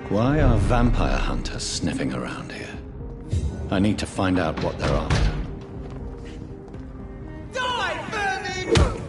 Why are vampire hunters sniffing around here? I need to find out what they're after. Die, vermin!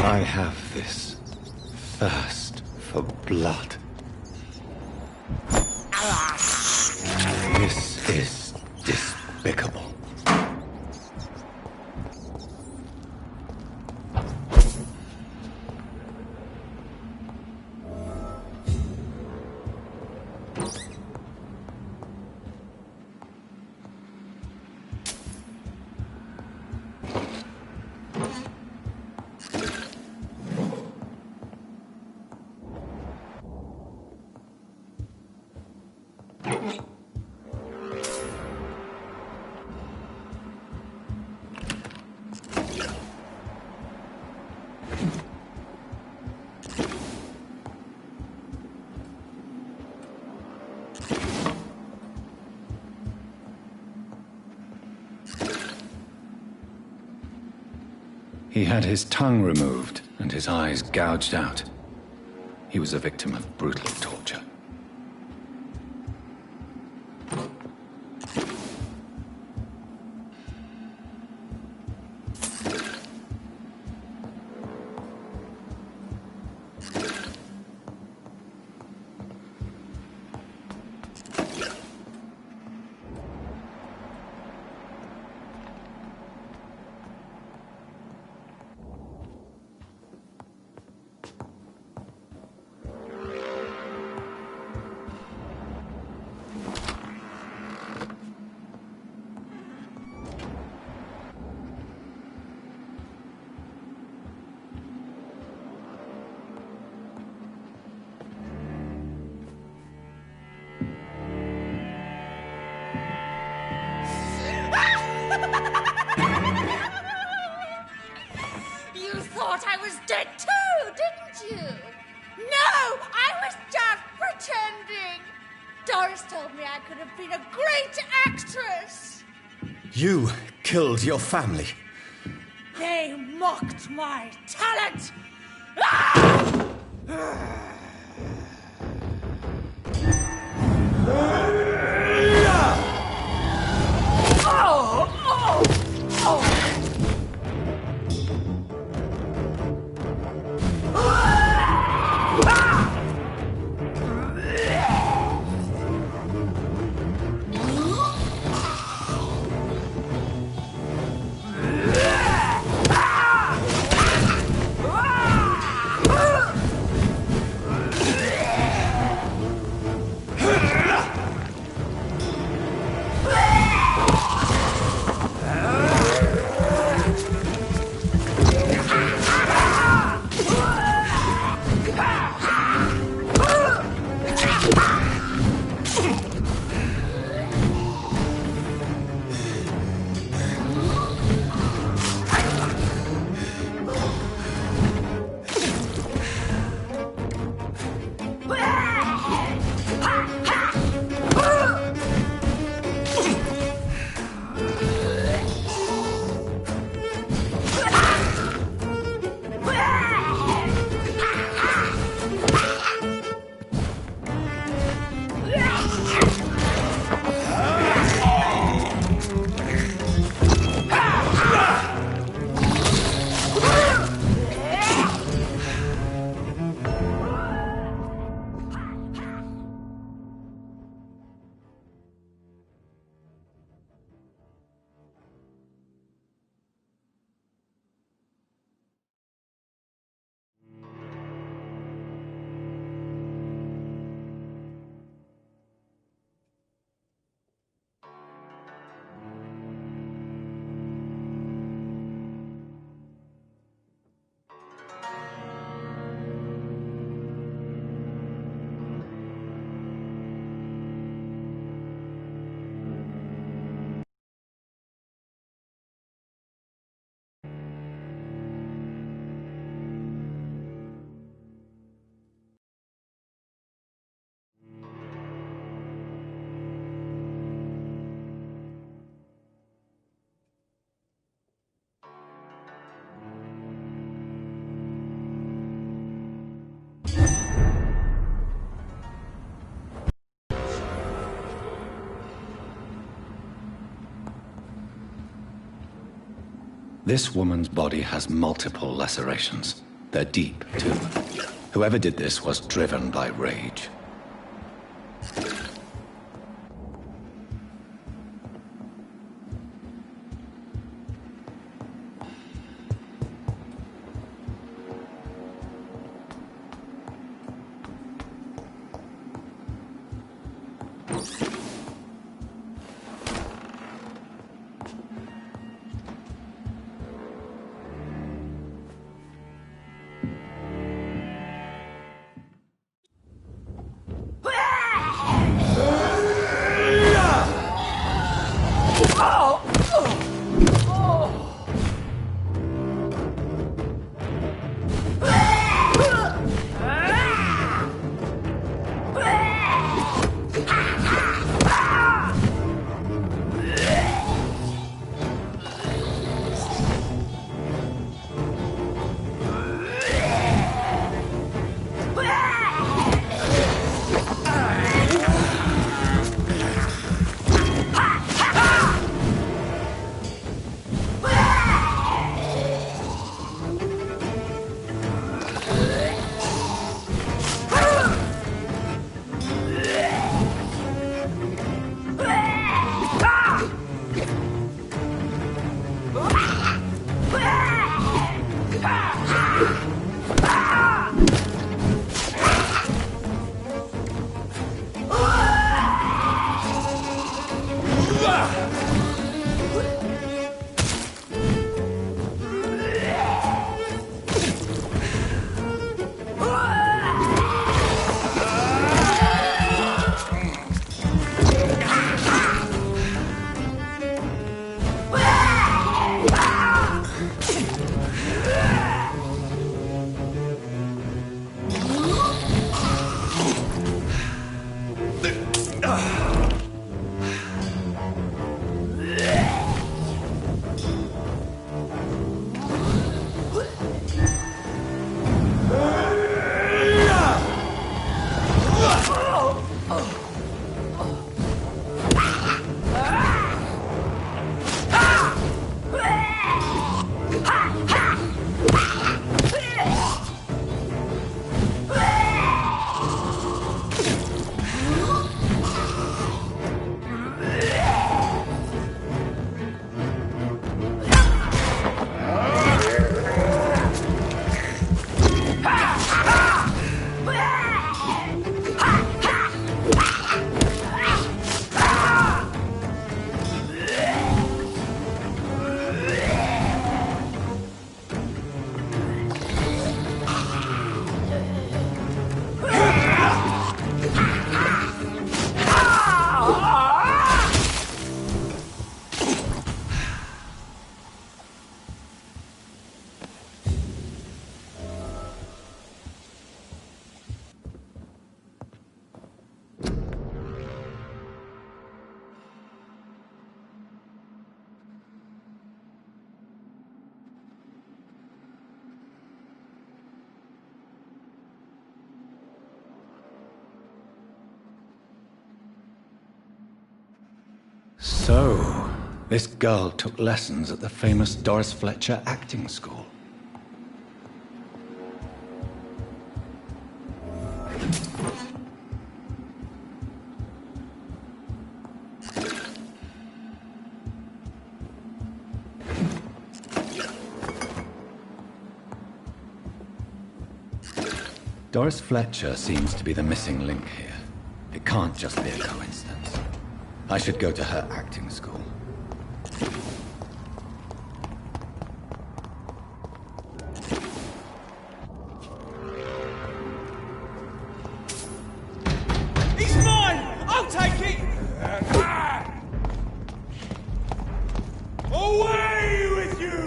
I have this thirst for blood. This is despicable. He had his tongue removed and his eyes gouged out. He was a victim of brutal torture. You thought I was dead too, didn't you? No, I was just pretending. Doris told me I could have been a great actress. You killed your family. They mocked my talent. Ah! This woman's body has multiple lacerations. They're deep, too. Whoever did this was driven by rage. So, this girl took lessons at the famous Doris Fletcher acting school. Doris Fletcher seems to be the missing link here. It can't just be a coincidence. I should go to her acting school. He's mine! I'll take it! Away with you!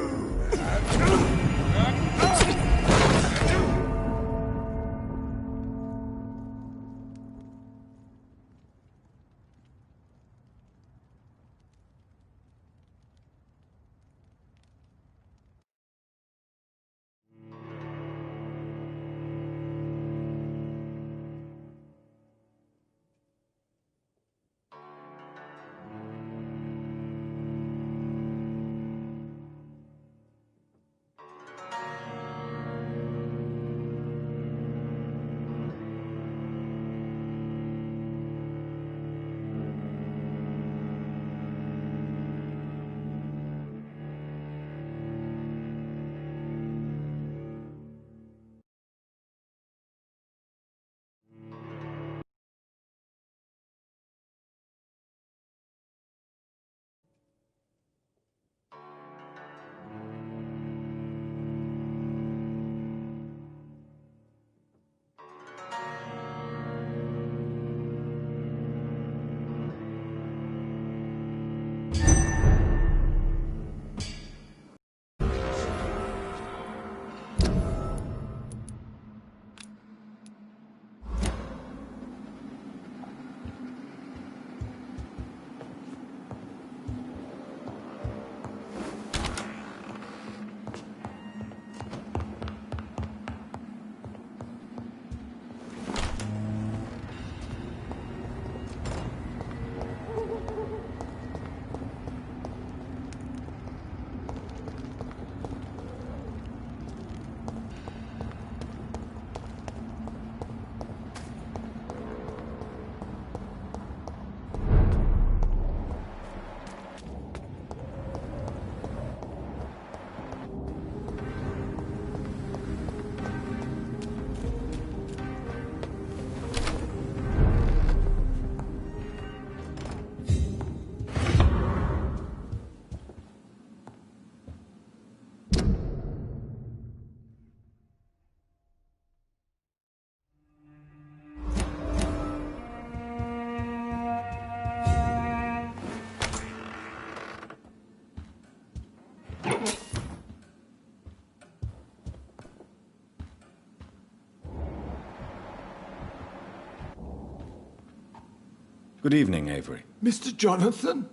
Good evening, Avery. Mr. Jonathan?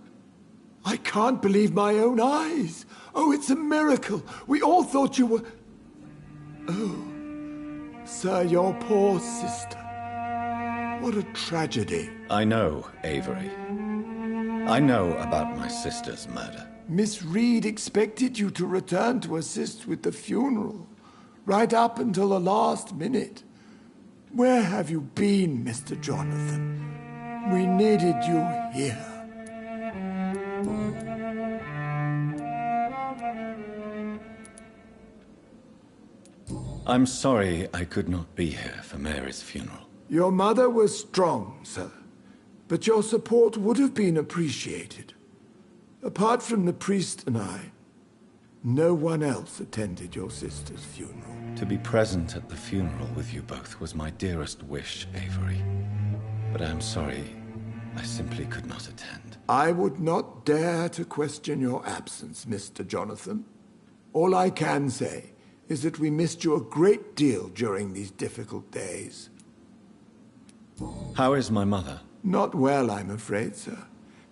I can't believe my own eyes. Oh, it's a miracle. We all thought you were... Oh, sir, your poor sister. What a tragedy. I know, Avery. I know about my sister's murder. Miss Reed expected you to return to assist with the funeral, right up until the last minute. Where have you been, Mr. Jonathan? We needed you here. I'm sorry I could not be here for Mary's funeral. Your mother was strong, sir, but your support would have been appreciated. Apart from the priest and I, no one else attended your sister's funeral. To be present at the funeral with you both was my dearest wish, Avery. But I'm sorry, I simply could not attend. I would not dare to question your absence, Mr. Jonathan. All I can say is that we missed you a great deal during these difficult days. How is my mother? Not well, I'm afraid, sir.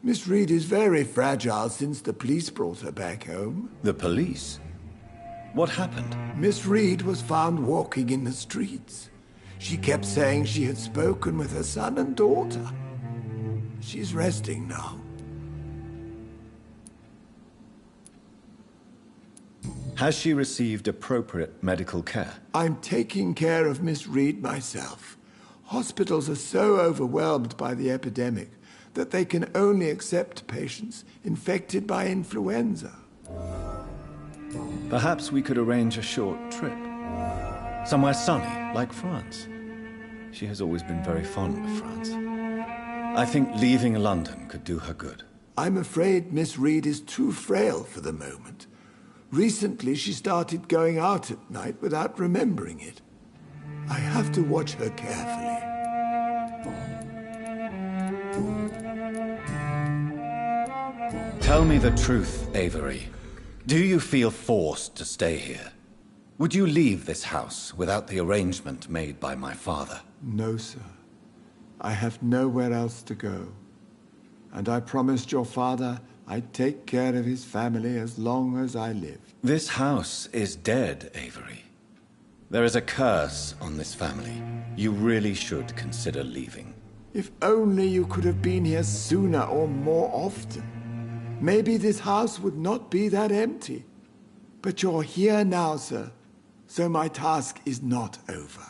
Miss Reed is very fragile since the police brought her back home. The police? What happened? Miss Reed was found walking in the streets. She kept saying she had spoken with her son and daughter. She's resting now. Has she received appropriate medical care? I'm taking care of Miss Reed myself. Hospitals are so overwhelmed by the epidemic that they can only accept patients infected by influenza. Perhaps we could arrange a short trip. Somewhere sunny, like France. She has always been very fond of France. I think leaving London could do her good. I'm afraid Miss Reed is too frail for the moment. Recently, she started going out at night without remembering it. I have to watch her carefully. Tell me the truth, Avery. Do you feel forced to stay here? Would you leave this house without the arrangement made by my father? No, sir. I have nowhere else to go. And I promised your father I'd take care of his family as long as I lived. This house is dead, Avery. There is a curse on this family. You really should consider leaving. If only you could have been here sooner or more often. Maybe this house would not be that empty. But you're here now, sir, so my task is not over.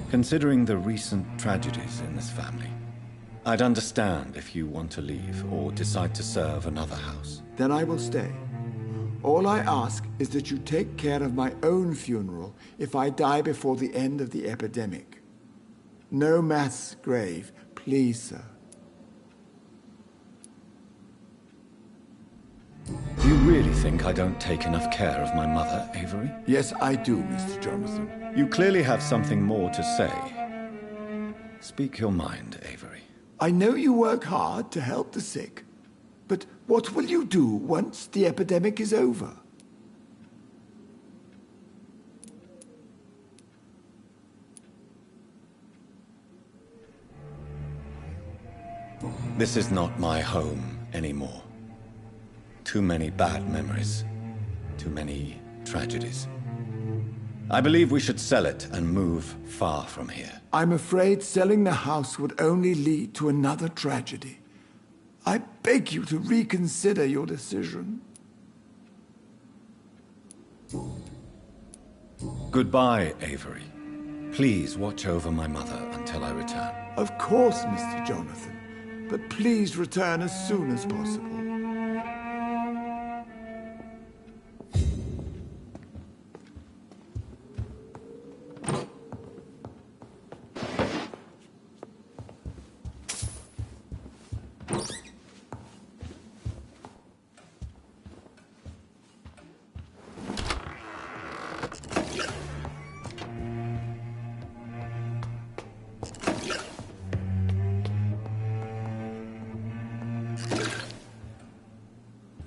Considering the recent tragedies in this family, I'd understand if you want to leave or decide to serve another house. Then I will stay. All I ask is that you take care of my own funeral if I die before the end of the epidemic. No mass grave, please, sir. You really think I don't take enough care of my mother, Avery? Yes, I do, Mr. Jonathan. You clearly have something more to say. Speak your mind, Avery. I know you work hard to help the sick, but what will you do once the epidemic is over? This is not my home anymore. Too many bad memories. Too many tragedies. I believe we should sell it and move far from here. I'm afraid selling the house would only lead to another tragedy. I beg you to reconsider your decision. Goodbye, Avery. Please watch over my mother until I return. Of course, Mr. Jonathan, but please return as soon as possible.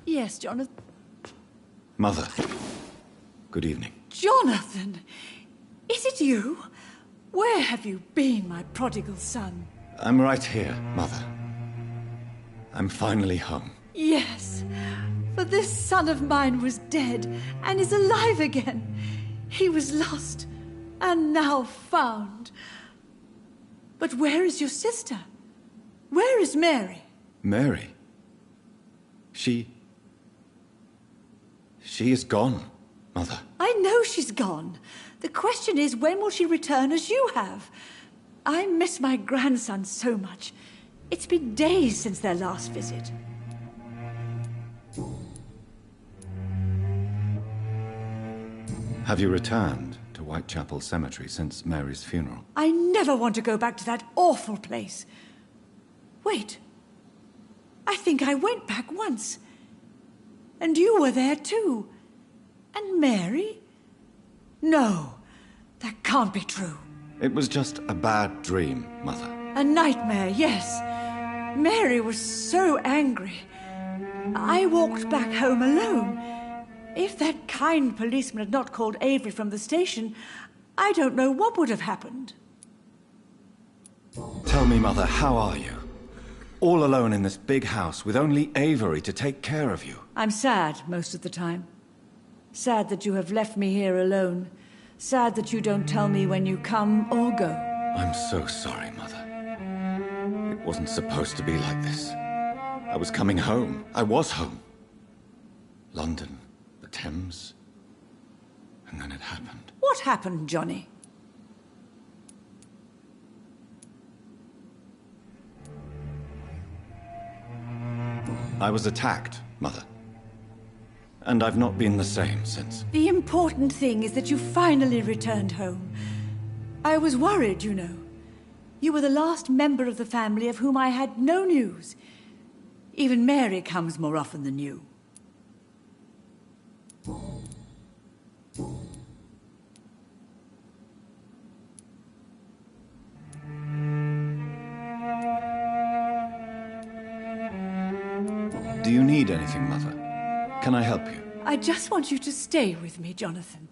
Yes, Jonathan. Mother, good evening. Jonathan! Is it you? Where have you been, my prodigal son? I'm right here, Mother. I'm finally home. Yes, for this son of mine was dead and is alive again. He was lost and now found. But where is your sister? Where is Mary? Mary? She is gone, Mother. I know she's gone. The question is, when will she return as you have? I miss my grandson so much. It's been days since their last visit. Have you returned to Whitechapel Cemetery since Mary's funeral? I never want to go back to that awful place. Wait. I think I went back once. And you were there too. And Mary? No, that can't be true. It was just a bad dream, Mother. A nightmare, yes. Mary was so angry. I walked back home alone. If that kind policeman had not called Avery from the station, I don't know what would have happened. Tell me, Mother, how are you? All alone in this big house with only Avery to take care of you. I'm sad most of the time. Sad that you have left me here alone. Sad that you don't tell me when you come or go. I'm so sorry, Mother. It Wasn't supposed to be like this. I was coming home. I was home. London, the Thames, and then it happened. What happened, Johnny? I was attacked, Mother. And I've not been the same since. The important thing is that you finally returned home. I was worried, you know. You were the last member of the family of whom I had no news. Even Mary comes more often than you. Do you need anything, Mother? Can I help you? I just want you to stay with me, Jonathan.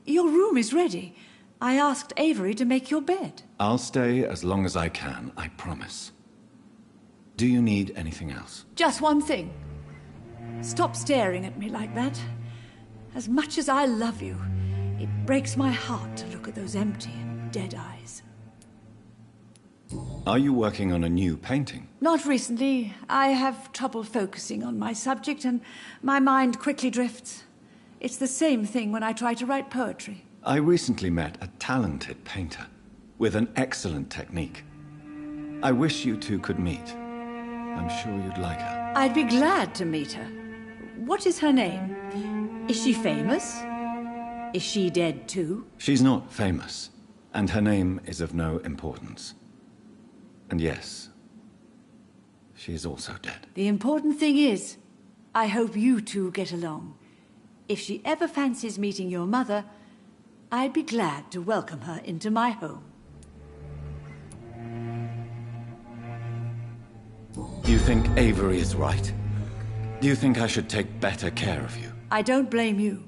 Your room is ready. I asked Avery to make your bed. I'll stay as long as I can, I promise. Do you need anything else? Just one thing. Stop staring at me like that. As much as I love you, it breaks my heart to look at those empty and dead eyes. Are you working on a new painting? Not recently. I have trouble focusing on my subject and my mind quickly drifts. It's the same thing when I try to write poetry. I recently met a talented painter with an excellent technique. I wish you two could meet. I'm sure you'd like her. I'd be glad to meet her. What is her name? Is she famous? Is she dead too? She's not famous, and her name is of no importance. And yes, she is also dead. The important thing is, I hope you two get along. If she ever fancies meeting your mother, I'd be glad to welcome her into my home. Do you think Avery is right? Do you think I should take better care of you? I don't blame you,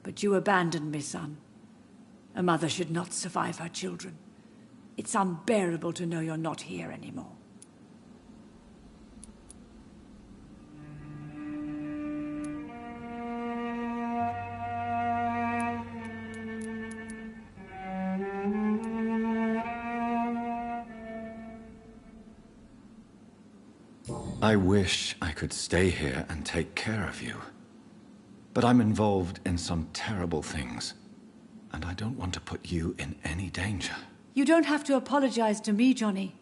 but you abandoned me, son. A mother should not survive her children. It's unbearable to know you're not here anymore. I wish I could stay here and take care of you. But I'm involved in some terrible things, and I don't want to put you in any danger. You don't have to apologize to me, Johnny.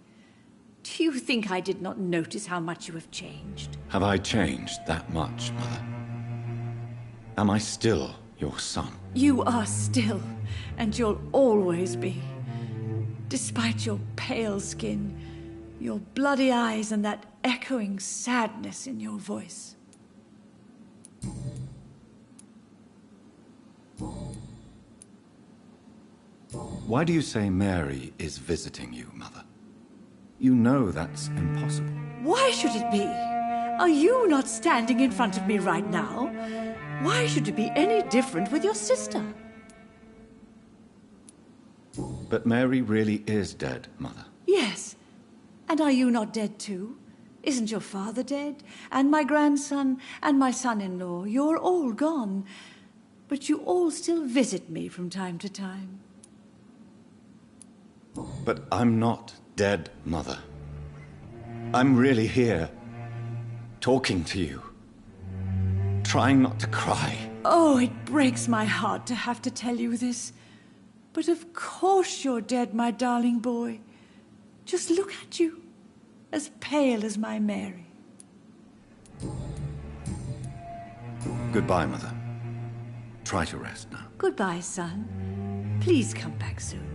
Do you think I did not notice how much you have changed? Have I changed that much, Mother? Am I still your son? You are still, and you'll always be. Despite your pale skin, your bloody eyes, and that echoing sadness in your voice. Why do you say Mary is visiting you, Mother? You know that's impossible. Why should it be? Are you not standing in front of me right now? Why should it be any different with your sister? But Mary really is dead, Mother. Yes. And are you not dead too? Isn't your father dead? And my grandson, and my son-in-law? You're all gone. But you all still visit me from time to time. But I'm not dead, Mother. I'm really here, talking to you, trying not to cry. Oh, it breaks my heart to have to tell you this. But of course you're dead, my darling boy. Just look at you, as pale as my Mary. Goodbye, Mother. Try to rest now. Goodbye, son. Please come back soon.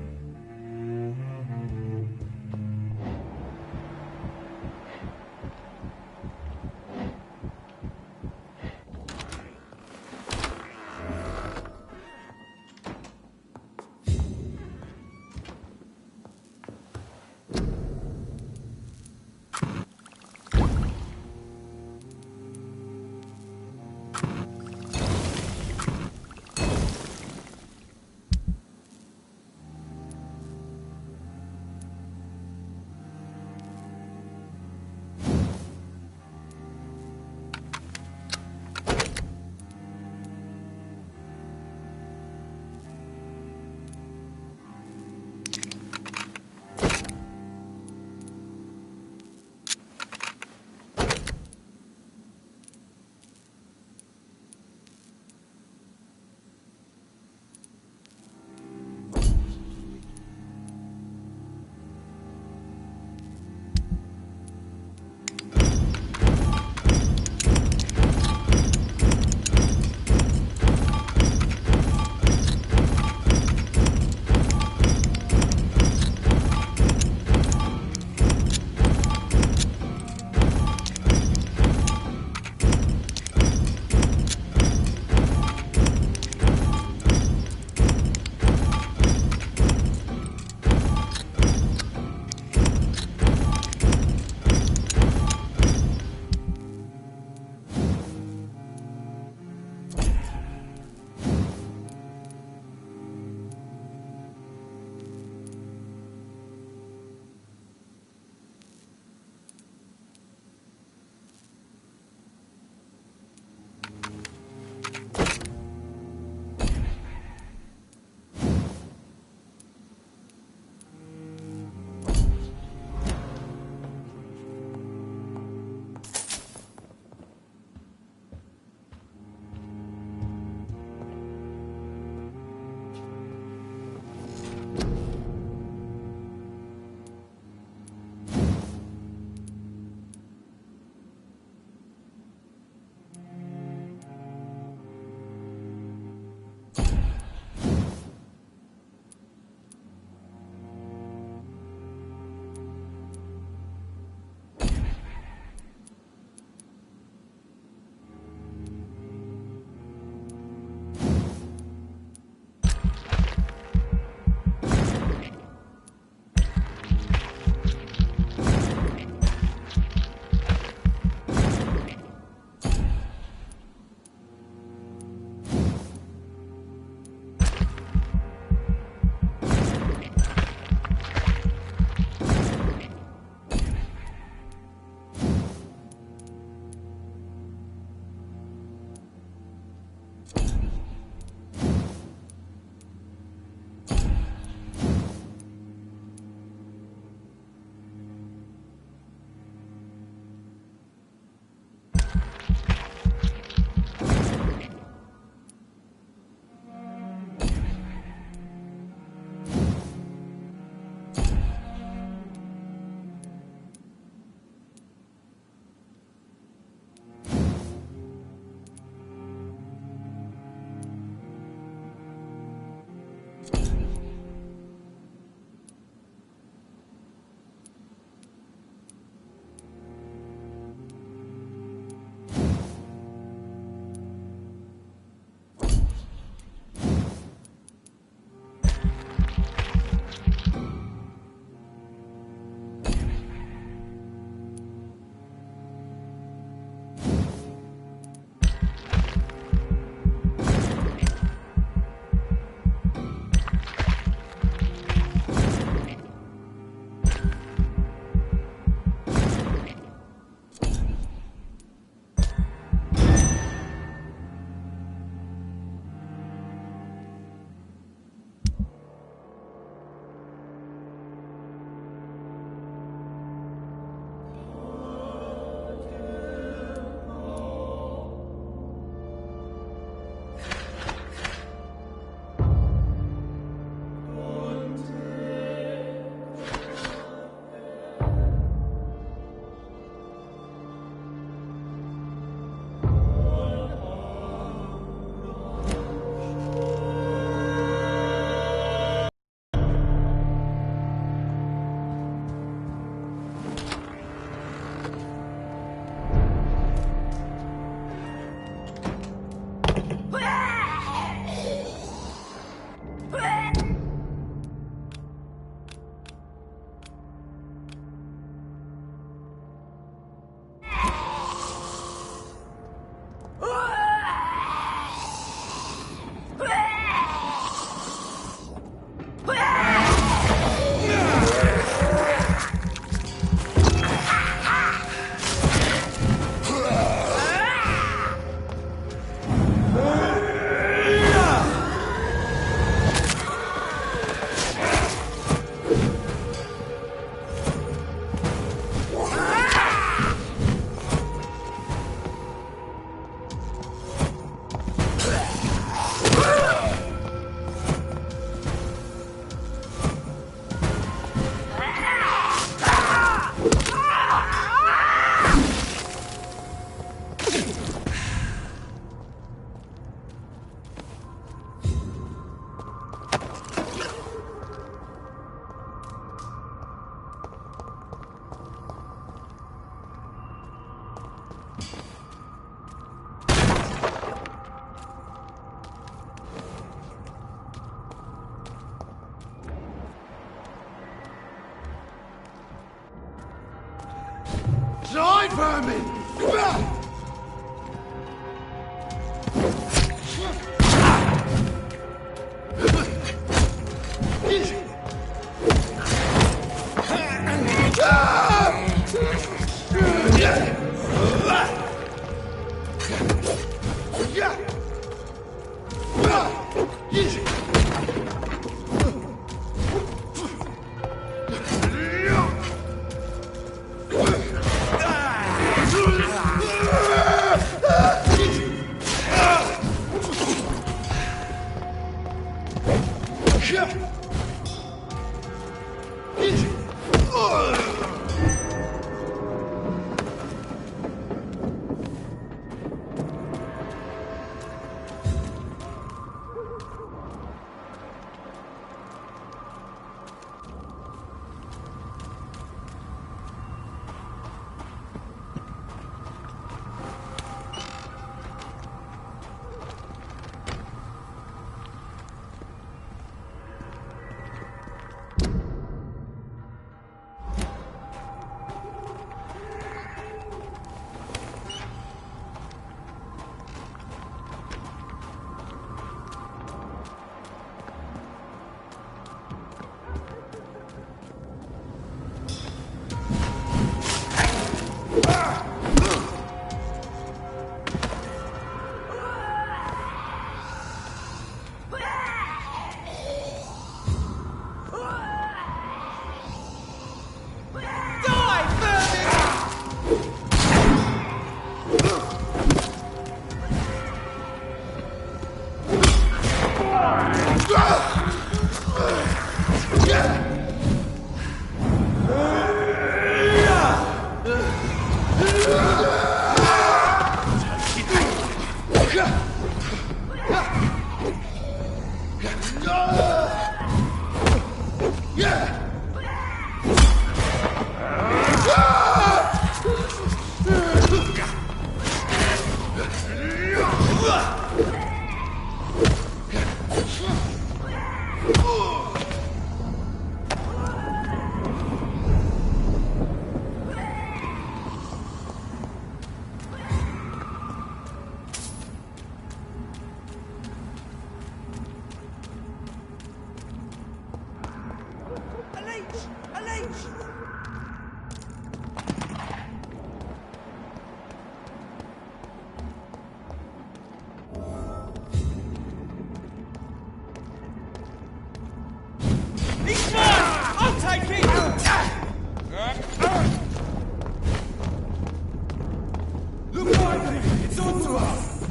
Talk to us!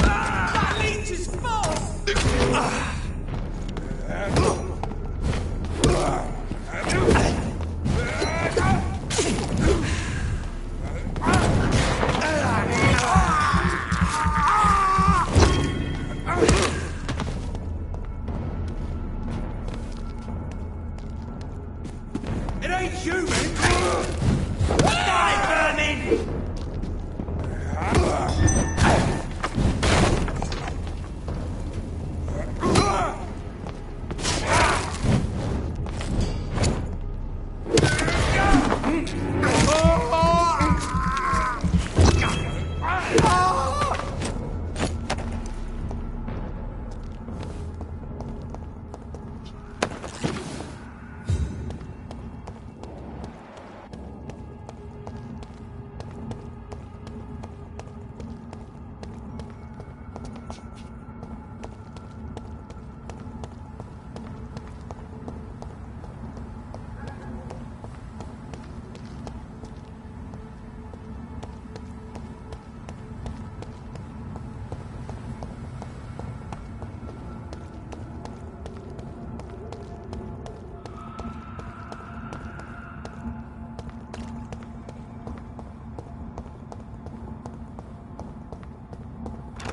That leech is fast! It ain't human! Die, vermin!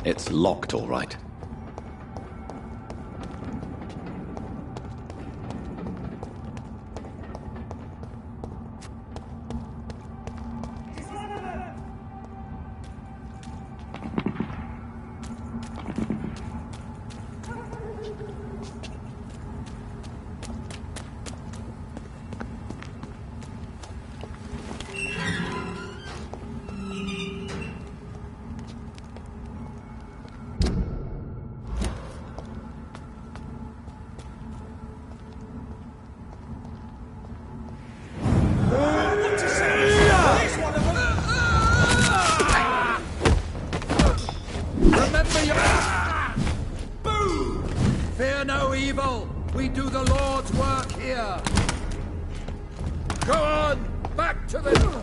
It's locked, all right. Remember your... Boo! Fear no evil. We do the Lord's work here. Go on! Back to the...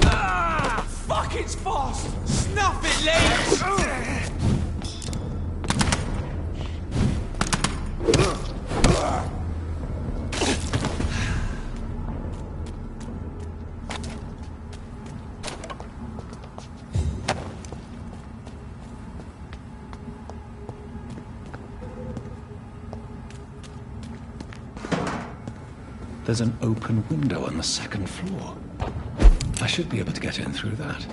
Ah! Fuck, it's fast! Snuff it, Lee! There's an open window on the second floor. I should be able to get in through that.